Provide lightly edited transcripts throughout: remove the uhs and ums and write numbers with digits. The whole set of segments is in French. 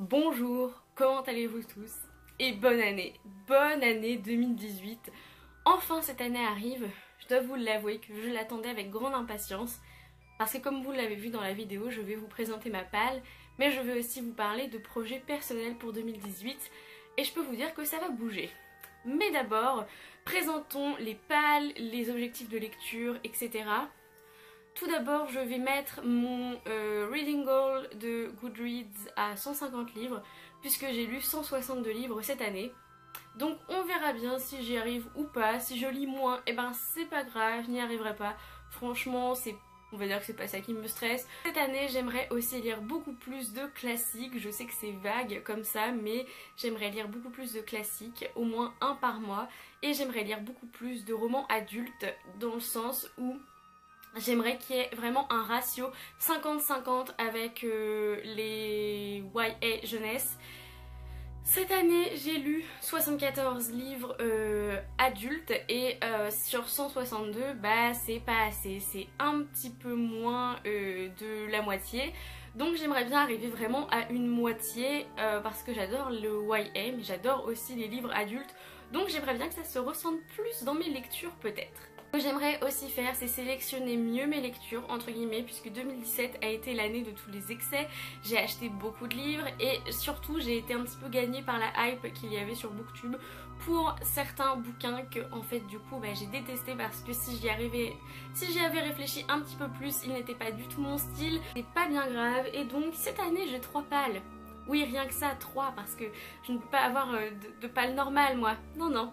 Bonjour, comment allez-vous tous? Et bonne année 2018. Enfin cette année arrive, je dois vous l'avouer que je l'attendais avec grande impatience parce que comme vous l'avez vu dans la vidéo, je vais vous présenter ma palle, mais je vais aussi vous parler de projets personnels pour 2018 et je peux vous dire que ça va bouger. Mais d'abord, présentons les pales, les objectifs de lecture, etc. Tout d'abord, je vais mettre mon reading goal de Goodreads à 150 livres puisque j'ai lu 162 livres cette année. Donc on verra bien si j'y arrive ou pas. Si je lis moins, eh ben c'est pas grave, je n'y arriverai pas. Franchement, on va dire que c'est pas ça qui me stresse. Cette année, j'aimerais aussi lire beaucoup plus de classiques. Je sais que c'est vague comme ça, mais j'aimerais lire beaucoup plus de classiques, au moins un par mois. Et j'aimerais lire beaucoup plus de romans adultes, dans le sens où j'aimerais qu'il y ait vraiment un ratio 50-50 avec les YA jeunesse. Cette année, j'ai lu 74 livres adultes et sur 162, bah c'est pas assez, c'est un petit peu moins de la moitié. Donc j'aimerais bien arriver vraiment à une moitié parce que j'adore le YA, mais j'adore aussi les livres adultes. Donc j'aimerais bien que ça se ressente plus dans mes lectures peut-être. Ce que j'aimerais aussi faire, c'est sélectionner mieux mes lectures entre guillemets, puisque 2017 a été l'année de tous les excès. J'ai acheté beaucoup de livres et surtout j'ai été un petit peu gagnée par la hype qu'il y avait sur Booktube pour certains bouquins que en fait du coup j'ai détesté parce que si j'y avais réfléchi un petit peu plus, ils n'étaient pas du tout mon style. C'est pas bien grave et donc cette année j'ai 3 pales. Oui, rien que ça, 3 parce que je ne peux pas avoir de pales normales moi. Non.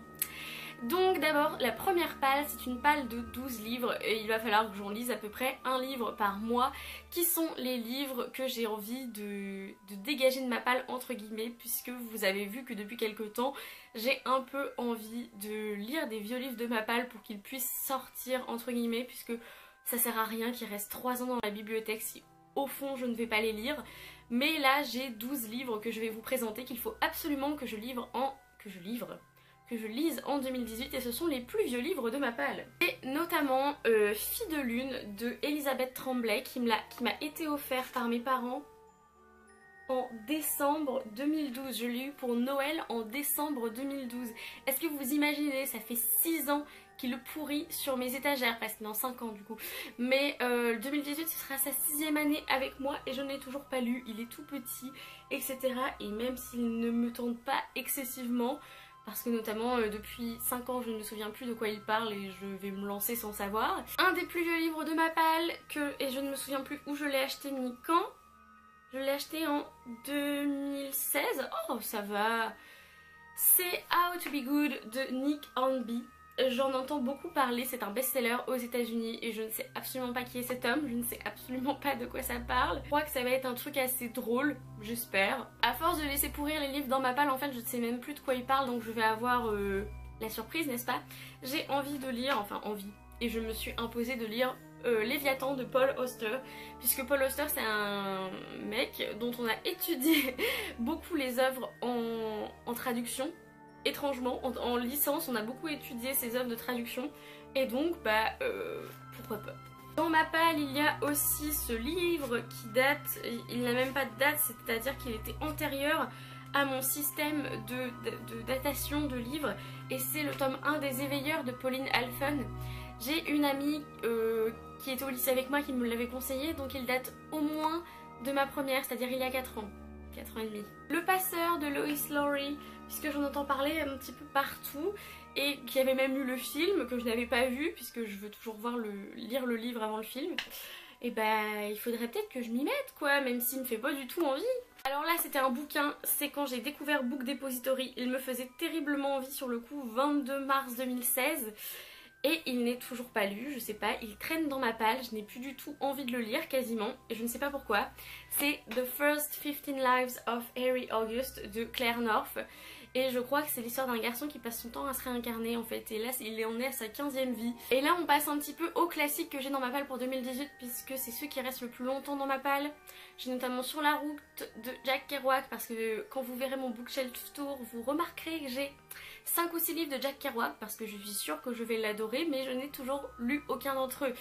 Donc d'abord, la première palle, c'est une palle de 12 livres et il va falloir que j'en lise à peu près un livre par mois, qui sont les livres que j'ai envie de dégager de ma palle entre guillemets, puisque vous avez vu que depuis quelques temps, j'ai un peu envie de lire des vieux livres de ma palle pour qu'ils puissent sortir entre guillemets, puisque ça sert à rien qu'ils restent 3 ans dans la bibliothèque si au fond je ne vais pas les lire. Mais là j'ai 12 livres que je vais vous présenter qu'il faut absolument que je lise en 2018 et ce sont les plus vieux livres de ma palle. Et notamment Fille de Lune de Elisabeth Tremblay qui m'a été offert par mes parents en décembre 2012. Je l'ai eu pour Noël en décembre 2012. Est-ce que vous imaginez, ça fait 6 ans qu'il le pourrit sur mes étagères, parce que dans 5 ans du coup. Mais 2018 ce sera sa 6e année avec moi et je ne l'ai toujours pas lu, il est tout petit, etc. Et même s'il ne me tente pas excessivement, parce que notamment depuis 5 ans je ne me souviens plus de quoi il parle et je vais me lancer sans savoir. Un des plus vieux livres de ma palle, et je ne me souviens plus où je l'ai acheté ni quand. Je l'ai acheté en 2016. Oh ça va. C'est How to Be Good de Nick Hornby. J'en entends beaucoup parler, c'est un best-seller aux États-Unis et je ne sais absolument pas qui est cet homme, je ne sais absolument pas de quoi ça parle. Je crois que ça va être un truc assez drôle, j'espère. À force de laisser pourrir les livres dans ma palle, en fait je ne sais même plus de quoi il parle, donc je vais avoir la surprise, n'est-ce pas? J'ai envie de lire, enfin envie, et je me suis imposée de lire Léviathan de Paul Auster, puisque Paul Auster c'est un mec dont on a étudié beaucoup les œuvres en traduction. Étrangement, en licence, on a beaucoup étudié ses œuvres de traduction et donc, pourquoi pas. Dans ma palle, il y a aussi ce livre qui date, il n'a même pas de date, c'est-à-dire qu'il était antérieur à mon système de datation de livres et c'est le tome 1 des Éveilleurs de Pauline Alphen. J'ai une amie qui était au lycée avec moi qui me l'avait conseillé, donc il date au moins de ma première, c'est-à-dire il y a 4 ans. 4 ans et demi. Le Passeur de Lois Lowry, puisque j'en entends parler un petit peu partout et qui avait même eu le film que je n'avais pas vu puisque je veux toujours lire le livre avant le film. Et il faudrait peut-être que je m'y mette quoi, même s'il me fait pas du tout envie. Alors là c'était un bouquin, c'est quand j'ai découvert Book Depository, il me faisait terriblement envie sur le coup, 22 mars 2016. Et il n'est toujours pas lu, je sais pas, il traîne dans ma palle, je n'ai plus du tout envie de le lire quasiment, et je ne sais pas pourquoi. C'est The First 15 Lives of Harry August de Claire North, et je crois que c'est l'histoire d'un garçon qui passe son temps à se réincarner en fait, et là il en est à sa 15e vie. Et là on passe un petit peu aux classiques que j'ai dans ma palle pour 2018, puisque c'est ceux qui restent le plus longtemps dans ma palle. J'ai notamment Sur la route de Jack Kerouac, parce que quand vous verrez mon bookshelf tour, vous remarquerez que j'ai 5 ou 6 livres de Jack Kerouac, parce que je suis sûre que je vais l'adorer, mais je n'ai toujours lu aucun d'entre eux.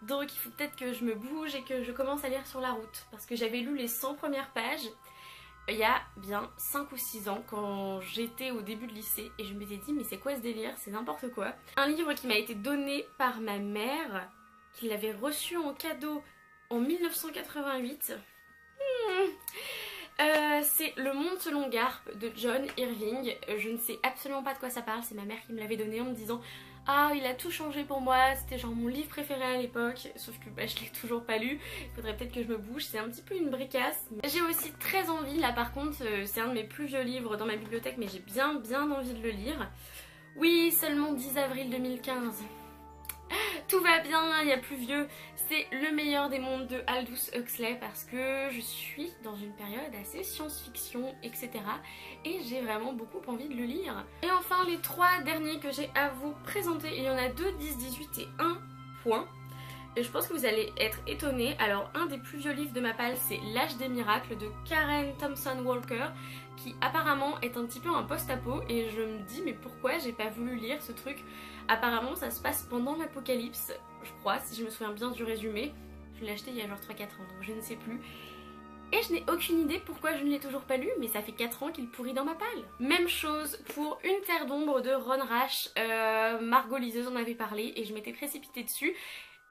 Donc il faut peut-être que je me bouge et que je commence à lire Sur la route, parce que j'avais lu les 100 premières pages il y a bien 5 ou 6 ans quand j'étais au début de lycée et je m'étais dit mais c'est quoi ce délire, c'est n'importe quoi. Un livre qui m'a été donné par ma mère, qui l'avait reçu en cadeau en 1988. C'est Le Monde selon Garp de John Irving. Je ne sais absolument pas de quoi ça parle, c'est ma mère qui me l'avait donné en me disant ah il a tout changé pour moi, c'était genre mon livre préféré à l'époque, sauf que bah, je l'ai toujours pas lu, il faudrait peut-être que je me bouge, c'est un petit peu une bricasse. J'ai aussi très envie, là par contre c'est un de mes plus vieux livres dans ma bibliothèque mais j'ai bien envie de le lire. Oui, seulement 10 avril 2015. Tout va bien, il y a plus vieux. C'est Le meilleur des mondes de Aldous Huxley parce que je suis dans une période assez science-fiction, etc. Et j'ai vraiment beaucoup envie de le lire. Et enfin, les 3 derniers que j'ai à vous présenter, il y en a 2, 10, 18 et 1 point. Et je pense que vous allez être étonnés. Alors, un des plus vieux livres de ma palle, c'est L'âge des miracles de Karen Thompson Walker, qui apparemment est un petit peu un post-apo. Et je me dis, mais pourquoi j'ai pas voulu lire ce truc? Apparemment, ça se passe pendant l'apocalypse, je crois, si je me souviens bien du résumé. Je l'ai acheté il y a genre 3-4 ans, donc je ne sais plus. Et je n'ai aucune idée pourquoi je ne l'ai toujours pas lu, mais ça fait 4 ans qu'il pourrit dans ma palle. Même chose pour Une terre d'ombre de Ron Rash, Margot Liseuse en avait parlé et je m'étais précipitée dessus.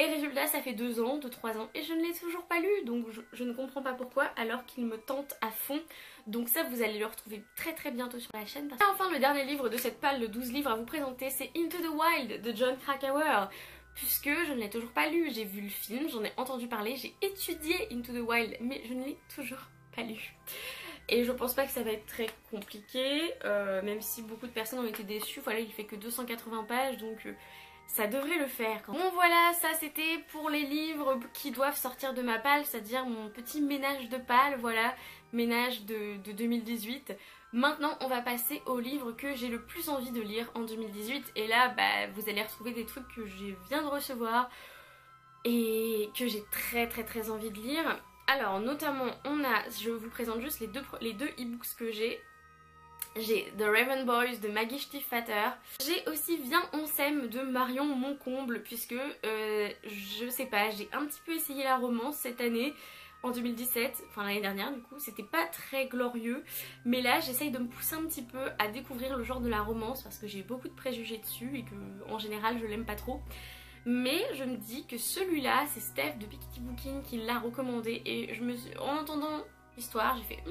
Et résultat, ça fait 2 ans, 2-3 ans et je ne l'ai toujours pas lu, donc je ne comprends pas pourquoi alors qu'il me tente à fond. Donc ça, vous allez le retrouver très bientôt sur la chaîne. Et enfin, le dernier livre de cette palle de 12 livres à vous présenter, c'est Into the Wild de Jon Krakauer. Puisque je ne l'ai toujours pas lu, j'ai vu le film, j'en ai entendu parler, j'ai étudié Into the Wild, mais je ne l'ai toujours pas lu. Et je pense pas que ça va être très compliqué, même si beaucoup de personnes ont été déçues. Voilà, il fait que 280 pages, donc ça devrait le faire. Bon voilà, ça c'était pour les livres qui doivent sortir de ma palle, c'est-à-dire mon petit ménage de palle, voilà, ménage de 2018. Maintenant on va passer aux livres que j'ai le plus envie de lire en 2018 et là bah, vous allez retrouver des trucs que je viens de recevoir et que j'ai très envie de lire. Alors notamment je vous présente juste les deux e-books que j'ai. J'ai The Raven Boys de Maggie Stiefvater. J'ai aussi Viens on s'aime de Marion Moncomble puisque je sais pas, j'ai un petit peu essayé la romance cette année. En 2017, enfin l'année dernière du coup, c'était pas très glorieux. Mais là j'essaye de me pousser un petit peu à découvrir le genre de la romance parce que j'ai beaucoup de préjugés dessus et que en général je l'aime pas trop. Mais je me dis que celui-là, c'est Steph de Piketty Booking qui l'a recommandé et en entendant l'histoire, j'ai fait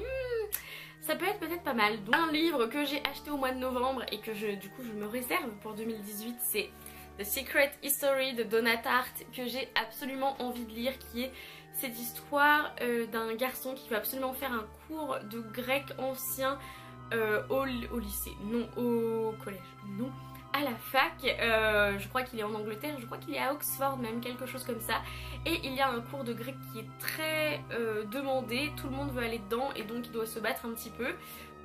ça peut être peut-être pas mal. Donc, un livre que j'ai acheté au mois de novembre et que du coup je me réserve pour 2018, c'est The Secret History de Donna Tartt que j'ai absolument envie de lire, qui est cette histoire d'un garçon qui veut absolument faire un cours de grec ancien au lycée, non au collège, non, à la fac, je crois qu'il est en Angleterre, je crois qu'il est à Oxford même, quelque chose comme ça, et il y a un cours de grec qui est très demandé, tout le monde veut aller dedans et donc il doit se battre un petit peu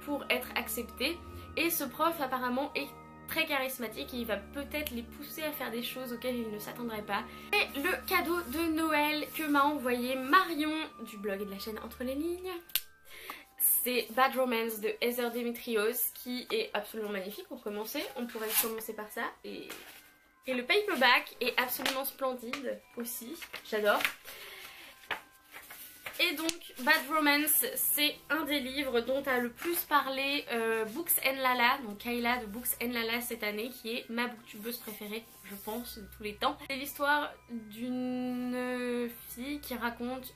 pour être accepté, et ce prof apparemment est très charismatique et il va peut-être les pousser à faire des choses auxquelles ils ne s'attendraient pas. Et le cadeau de Noël que m'a envoyé Marion du blog et de la chaîne Entre les lignes, c'est Bad Romance de Heather Demetrios qui est absolument magnifique pour commencer. On pourrait commencer par ça. Et le paperback est absolument splendide aussi. J'adore. Et donc Bad Romance, c'est un des livres dont a le plus parlé Books and Lala, donc Kayla de Books and Lala cette année, qui est ma booktubeuse préférée, je pense, de tous les temps. C'est l'histoire d'une fille qui raconte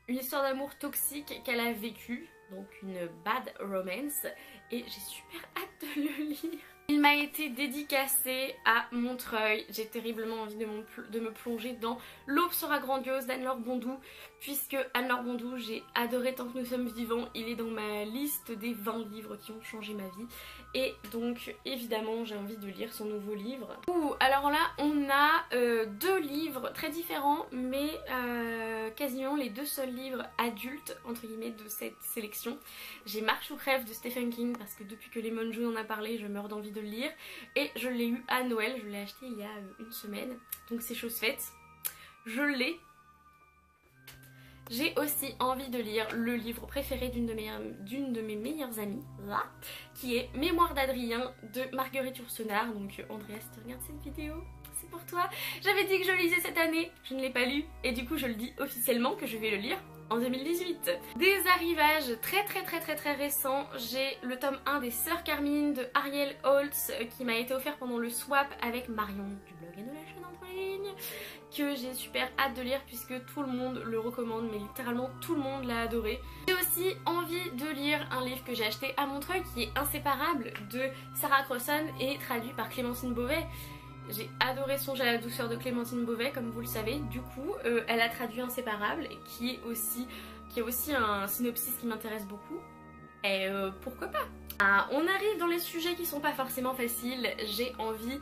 une histoire d'amour toxique qu'elle a vécue, donc une bad romance, et j'ai super hâte de le lire. Il m'a été dédicacé à Montreuil. J'ai terriblement envie de me plonger dans L'aube sera grandiose d'Anne-Laure Bondou, puisque Anne-Laure Bondou, j'ai adoré Tant que nous sommes vivants. Il est dans ma liste des 20 livres qui ont changé ma vie. Et donc évidemment j'ai envie de lire son nouveau livre. Alors là on a 2 livres très différents, mais quasiment les 2 seuls livres adultes entre guillemets de cette sélection. J'ai Marche ou crève de Stephen King parce que depuis que Lemon June en a parlé je meurs d'envie de le lire, et je l'ai eu à Noël, je l'ai acheté il y a une semaine, donc c'est chose faite, je l'ai. J'ai aussi envie de lire le livre préféré d'une de mes meilleures amies, là, qui est Mémoire d'Adrien de Marguerite Yourcenar. Donc Andrea, si tu regardes cette vidéo, c'est pour toi. J'avais dit que je le lisais cette année, je ne l'ai pas lu, et du coup je le dis officiellement que je vais le lire en 2018. Des arrivages très récents, j'ai le tome 1 des Sœurs Carmine de Ariel Holtz qui m'a été offert pendant le swap avec Marion du blog et de la chaîne Entre les lignes, que j'ai super hâte de lire puisque tout le monde le recommande, mais littéralement tout le monde l'a adoré. J'ai aussi envie de lire un livre que j'ai acheté à Montreuil qui est Inséparable de Sarah Crossan et traduit par Clémentine Beauvais. J'ai adoré Songe à la douceur de Clémentine Beauvais, comme vous le savez. Du coup, elle a traduit Inséparable, qui est aussi un synopsis qui m'intéresse beaucoup. Et pourquoi pas? On arrive dans les sujets qui sont pas forcément faciles. J'ai envie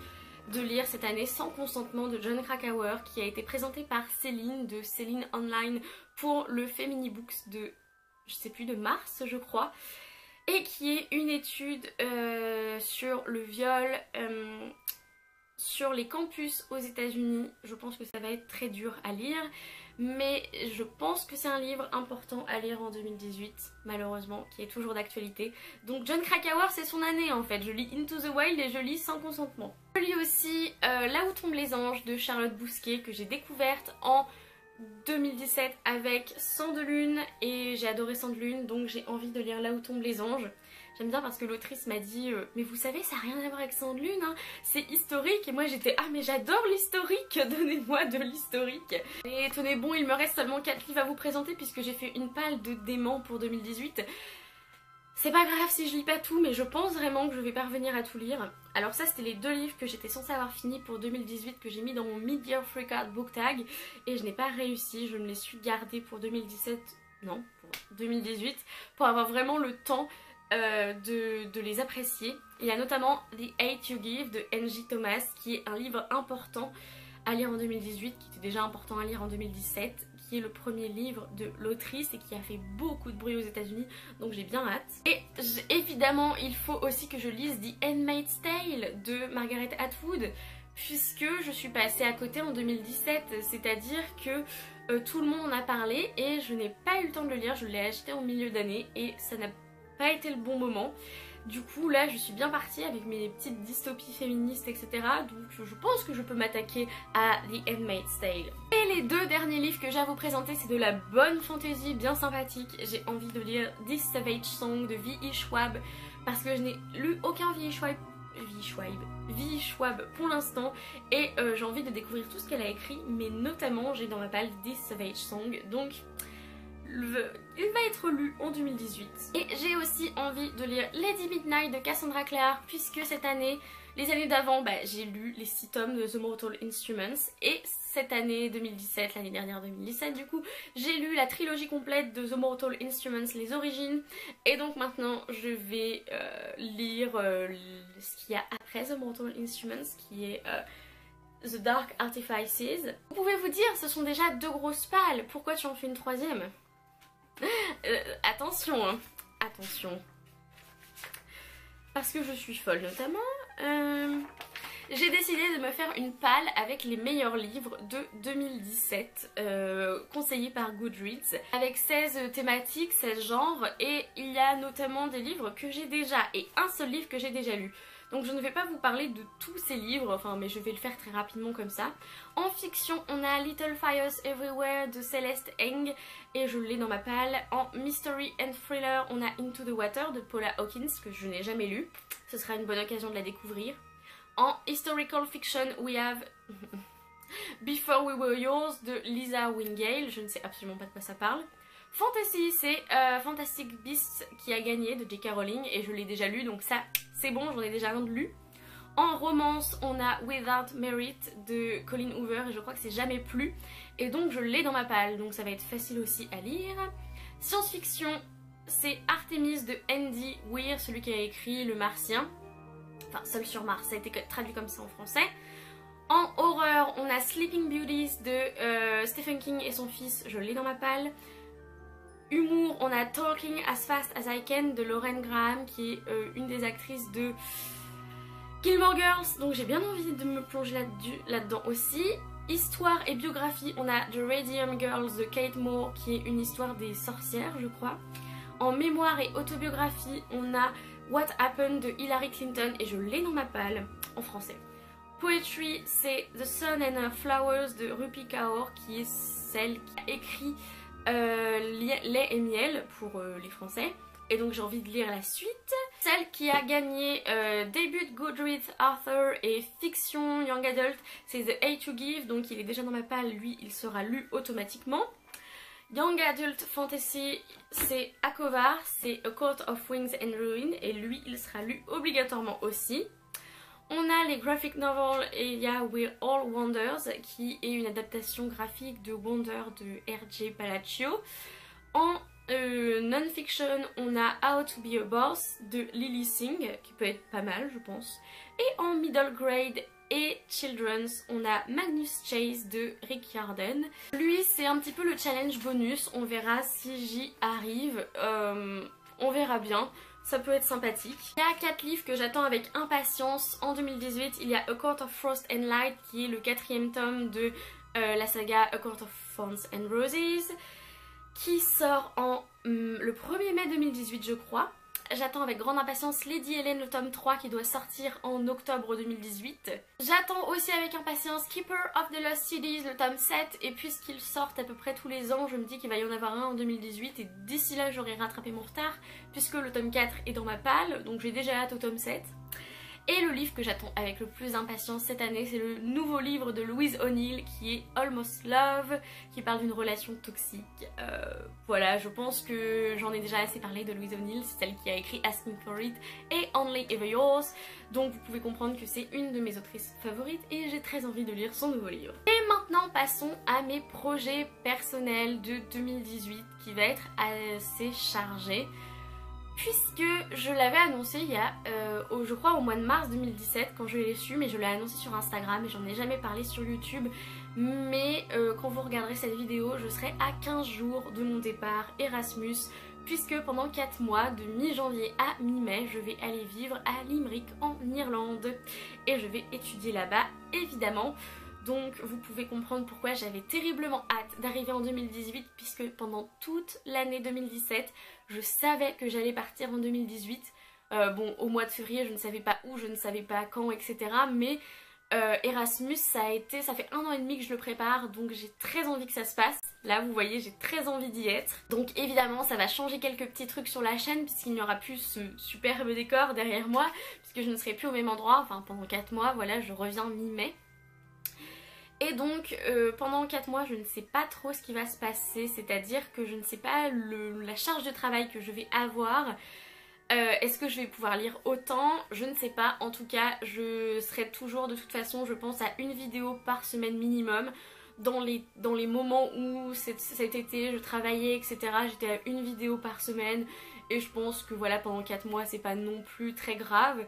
de lire cette année Sans consentement de Jon Krakauer, qui a été présenté par Céline de Céline Online pour le Femini Books de, je sais plus, de mars je crois, et qui est une étude sur le viol sur les campus aux États-Unis. Je pense que ça va être très dur à lire, mais je pense que c'est un livre important à lire en 2018, malheureusement, qui est toujours d'actualité. Donc Jon Krakauer, c'est son année en fait. Je lis Into the Wild et je lis Sans consentement. Je lis aussi Là où tombent les anges de Charlotte Bousquet, que j'ai découverte en 2017 avec Sang de lune, et j'ai adoré Sang de lune, donc j'ai envie de lire Là où tombent les anges. J'aime bien parce que l'autrice m'a dit mais vous savez, ça n'a rien à voir avec Sang de lune, hein, c'est historique. Et moi j'étais ah mais j'adore l'historique, donnez-moi de l'historique. Et tenez bon, il me reste seulement 4 livres à vous présenter puisque j'ai fait une palle de déments pour 2018. C'est pas grave si je lis pas tout, mais je pense vraiment que je vais parvenir à tout lire. Alors ça, c'était les 2 livres que j'étais censée avoir fini pour 2018, que j'ai mis dans mon Mid-Year Freak Out Book Tag, et je n'ai pas réussi. Je me les suis gardés pour 2017, non, pour 2018, pour avoir vraiment le temps de les apprécier. Il y a notamment The Hate You Give de Angie Thomas, qui est un livre important à lire en 2018, qui était déjà important à lire en 2017, qui est le premier livre de l'autrice et qui a fait beaucoup de bruit aux États-Unis, donc j'ai bien hâte. Et évidemment, il faut aussi que je lise The Handmaid's Tale de Margaret Atwood, puisque je suis passée à côté en 2017, c'est-à-dire que tout le monde en a parlé et je n'ai pas eu le temps de le lire. Je l'ai acheté en milieu d'année et ça n'a pas été le bon moment. Du coup là je suis bien partie avec mes petites dystopies féministes etc, donc je pense que je peux m'attaquer à The Handmaid's Tale. Et les 2 derniers livres que j'ai à vous présenter, c'est de la bonne fantaisie bien sympathique. J'ai envie de lire This Savage Song de V.E. Schwab parce que je n'ai lu aucun V.E. Schwab pour l'instant, et j'ai envie de découvrir tout ce qu'elle a écrit, mais notamment j'ai dans ma palle This Savage Song, donc il va être lu en 2018. Et j'ai aussi envie de lire Lady Midnight de Cassandra Clare, puisque cette année, les années d'avant, j'ai lu les 6 tomes de The Mortal Instruments, et cette année 2017, l'année dernière 2017 du coup, j'ai lu la trilogie complète de The Mortal Instruments, les origines, et donc maintenant je vais lire ce qu'il y a après The Mortal Instruments, qui est The Dark Artifices. Vous pouvez vous dire, ce sont déjà 2 grosses pales, pourquoi tu en fais une 3e? Attention, hein. Attention. Parce que je suis folle notamment. J'ai décidé de me faire une palle avec les meilleurs livres de 2017 conseillés par Goodreads, avec 16 thématiques, 16 genres, et il y a notamment des livres que j'ai déjà et un seul livre que j'ai déjà lu. Donc je ne vais pas vous parler de tous ces livres, enfin mais je vais le faire très rapidement comme ça. En fiction, on a Little Fires Everywhere de Celeste Ng et je l'ai dans ma palle. En Mystery and Thriller, on a Into the Water de Paula Hawkins que je n'ai jamais lu. Ce sera une bonne occasion de la découvrir. En Historical Fiction, we have Before We Were Yours de Lisa Wingale. Je ne sais absolument pas de quoi ça parle. Fantasy, c'est Fantastic Beasts qui a gagné de J.K. Rowling et je l'ai déjà lu, donc ça c'est bon, j'en ai déjà un de lu. En romance, on a Without Merit de Colleen Hoover et je crois que c'est jamais plus, et donc je l'ai dans ma palle, donc ça va être facile aussi à lire. Science-fiction, c'est Artemis de Andy Weir, celui qui a écrit Le Martien, enfin Seul sur Mars, ça a été traduit comme ça en français. En horreur, on a Sleeping Beauties de Stephen King et son fils, je l'ai dans ma palle. Humour, on a Talking as Fast as I Can de Lauren Graham, qui est une des actrices de Gilmore Girls, donc j'ai bien envie de me plonger là-dedans aussi. Histoire et biographie, on a The Radium Girls de Kate Moore, qui est une histoire des sorcières je crois. En mémoire et autobiographie, on a What Happened de Hillary Clinton et je l'ai dans ma palle en français. Poetry, c'est The Sun and Her Flowers de Rupi Kaur, qui est celle qui a écrit Lait et miel pour les Français. Et donc j'ai envie de lire la suite. Celle qui a gagné début Goodreads, Author et Fiction Young Adult, c'est The Hate to Give, donc il est déjà dans ma palle, lui il sera lu automatiquement. Young Adult Fantasy, c'est Akovar, c'est A Court of Wings and Ruin, et lui il sera lu obligatoirement aussi. On a les graphic novels et il y a We're All Wonders qui est une adaptation graphique de Wonder de R.J. Palacio. En non-fiction, on a How to Be a Boss de Lily Singh qui peut être pas mal je pense. Et en middle grade et children's, on a Magnus Chase de Rick Yarden. Lui c'est un petit peu le challenge bonus, on verra si j'y arrive, on verra bien. Ça peut être sympathique. Il y a 4 livres que j'attends avec impatience. En 2018, il y a A Court of Frost and Light qui est le 4e tome de la saga A Court of Thorns and Roses qui sort le 1er mai 2018 je crois. J'attends avec grande impatience Lady Helen le tome 3 qui doit sortir en octobre 2018. J'attends aussi avec impatience Keeper of the Lost Cities le tome 7 et puisqu'ils sortent à peu près tous les ans, je me dis qu'il va y en avoir un en 2018 et d'ici là j'aurai rattrapé mon retard puisque le tome 4 est dans ma palle, donc j'ai déjà hâte au tome 7. Et le livre que j'attends avec le plus d'impatience cette année, c'est le nouveau livre de Louise O'Neill qui est Almost Love, qui parle d'une relation toxique. Voilà, je pense que j'en ai déjà assez parlé de Louise O'Neill, c'est celle qui a écrit Asking for It et Only Ever Yours. Donc vous pouvez comprendre que c'est une de mes autrices favorites et j'ai très envie de lire son nouveau livre. Et maintenant passons à mes projets personnels de 2018 qui va être assez chargé. Puisque je l'avais annoncé il y a, je crois au mois de mars 2017 quand je l'ai su, mais je l'ai annoncé sur Instagram et j'en ai jamais parlé sur YouTube. Mais quand vous regarderez cette vidéo, je serai à 15 jours de mon départ Erasmus, puisque pendant 4 mois, de mi-janvier à mi-mai, je vais aller vivre à Limerick en Irlande. Et je vais étudier là-bas, évidemment. Donc vous pouvez comprendre pourquoi j'avais terriblement hâte d'arriver en 2018 puisque pendant toute l'année 2017 je savais que j'allais partir en 2018. Bon, au mois de février je ne savais pas où, je ne savais pas quand, etc. Mais Erasmus ça fait 1 an et demi que je le prépare, donc j'ai très envie que ça se passe. Là vous voyez j'ai très envie d'y être. Donc évidemment ça va changer quelques petits trucs sur la chaîne puisqu'il n'y aura plus ce superbe décor derrière moi, puisque je ne serai plus au même endroit, enfin pendant 4 mois, voilà je reviens mi-mai. Et donc pendant 4 mois je ne sais pas trop ce qui va se passer, c'est-à-dire que je ne sais pas la charge de travail que je vais avoir. Est-ce que je vais pouvoir lire autant? Je ne sais pas. En tout cas je serai toujours de toute façon je pense à une vidéo par semaine minimum. Dans les moments où cet été je travaillais etc, j'étais à une vidéo par semaine. Et je pense que voilà pendant 4 mois c'est pas non plus très grave.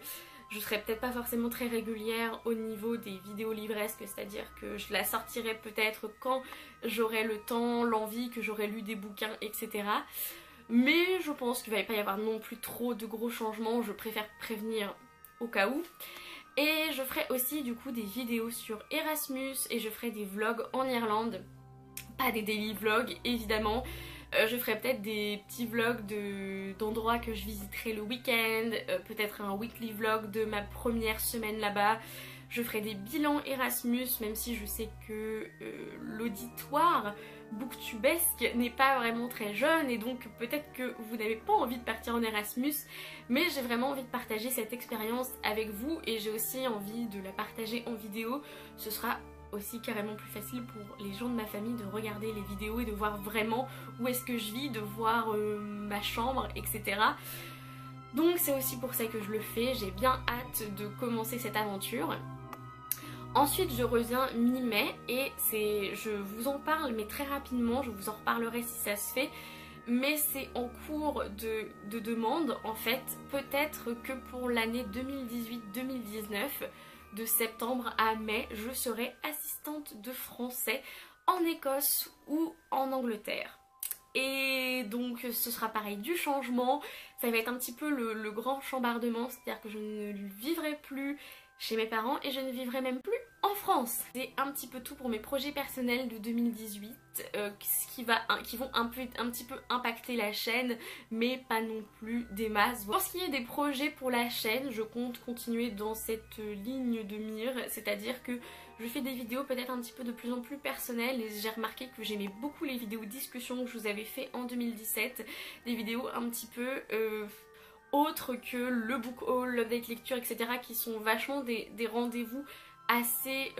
Je serai peut-être pas forcément très régulière au niveau des vidéos livresques, c'est-à-dire que je la sortirai peut-être quand j'aurai le temps, l'envie, que j'aurai lu des bouquins, etc. Mais je pense qu'il va pas y avoir non plus trop de gros changements, je préfère prévenir au cas où. Et je ferai aussi du coup des vidéos sur Erasmus et je ferai des vlogs en Irlande. Pas des daily vlogs évidemment. Je ferai peut-être des petits vlogs d'endroits que je visiterai le week-end, peut-être un weekly vlog de ma première semaine là-bas. Je ferai des bilans Erasmus, même si je sais que l'auditoire booktubesque n'est pas vraiment très jeune et donc peut-être que vous n'avez pas envie de partir en Erasmus, mais j'ai vraiment envie de partager cette expérience avec vous et j'ai aussi envie de la partager en vidéo. Ce sera aussi carrément plus facile pour les gens de ma famille de regarder les vidéos et de voir vraiment où est-ce que je vis, de voir ma chambre, etc. Donc c'est aussi pour ça que je le fais, j'ai bien hâte de commencer cette aventure. Ensuite je reviens mi-mai et je vous en parle mais très rapidement, je vous en reparlerai si ça se fait. Mais c'est en cours de demande en fait, peut-être que pour l'année 2018-2019, de septembre à mai, je serai assistante de français en Écosse ou en Angleterre. Et donc ce sera pareil, du changement, ça va être un petit peu le grand chambardement, c'est-à-dire que je ne vivrai plus chez mes parents et je ne vivrai même plus en France. C'est un petit peu tout pour mes projets personnels de 2018 qui vont un petit peu impacter la chaîne, mais pas non plus des masses. Pour ce qui est des projets pour la chaîne, je compte continuer dans cette ligne de mire, c'est-à-dire que je fais des vidéos peut-être un petit peu de plus en plus personnelles et j'ai remarqué que j'aimais beaucoup les vidéos discussion que je vous avais fait en 2017, des vidéos un petit peu autres que le book haul, l'update lecture, etc. qui sont vachement des rendez-vous assez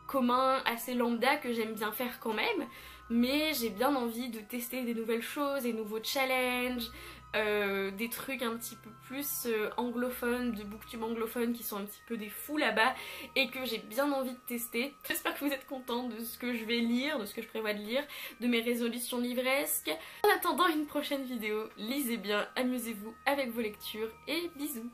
communs, assez lambda que j'aime bien faire quand même, mais j'ai bien envie de tester des nouvelles choses, des nouveaux challenges, des trucs un petit peu plus anglophones, de booktube anglophones qui sont un petit peu des fous là-bas et que j'ai bien envie de tester. J'espère que vous êtes contents de ce que je vais lire, de ce que je prévois de lire, de mes résolutions livresques. En attendant une prochaine vidéo, lisez bien, amusez-vous avec vos lectures et bisous.